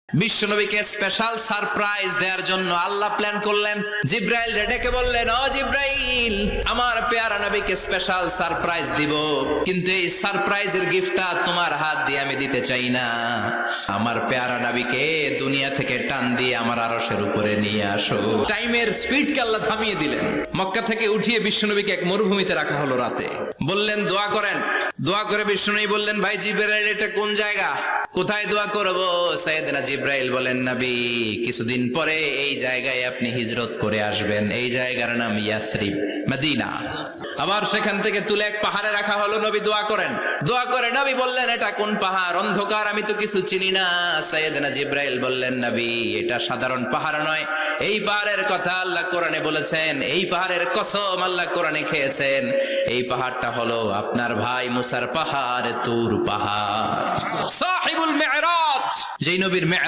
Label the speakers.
Speaker 1: বিশ্বনবীকে special surprise দেওয়ার জন্য আল্লাহ প্ল্যান করলেন। জিব্রাইল ডেকে বললেন, ও জিব্রাইল, আমার পেয়ারা নবীকে স্পেশাল সারপ্রাইজ দিব, কিন্তু এই সারপ্রাইজের গিফটটা তোমার হাত দিয়ে আমি দিতে চাই না। আমার পেয়ারা নবীকে দুনিয়া থেকে টান দিয়ে আমার আরশের উপরে নিয়ে আসো। টাইমের স্পিডকে আল্লাহ থামিয়ে দিলেন। মক্কা থেকে উঠিয়ে বিশ্বনবীকে এক মরুভূমিতে রাখা হলো রাতে। বললেন দোয়া করেন। দোয়া করে বিশ্বনবী বললেন, ভাই জিব্রাইল, এটা কোন জায়গা, কোথায় দোয়া করব? সাইয়েদনা জিব্রাইল বলেন, নবী, কিছুদিন পরে এই জায়গায় আপনি হিজরত করে আসবেন। এই জায়গার নাম ইয়াসরিব, মদিনা। আবার সেখান থেকে তুলে এক পাহাড়ে রাখা হলো। নবী দোয়া করেন। দোয়া করে নবী বললেন, এটা কোন পাহাড়? অন্ধকার, আমি তো কিছু চিনি না। সাইয়েদনা জিব্রাইল বললেন, নবী, এটা সাধারণ পাহাড় নয়। এই পাহাড়ের কথা আল্লাহ কোরআনে বলেছেন। এই পাহাড়ের কসম আল্লাহ কোরআনে খেয়েছেন। এই পাহাড়টা হলো আপনার ভাই মুসার পাহাড়, তুর পাহাড়। সাহিবুল মি'রাজ, যেই নবীর মি'রাজ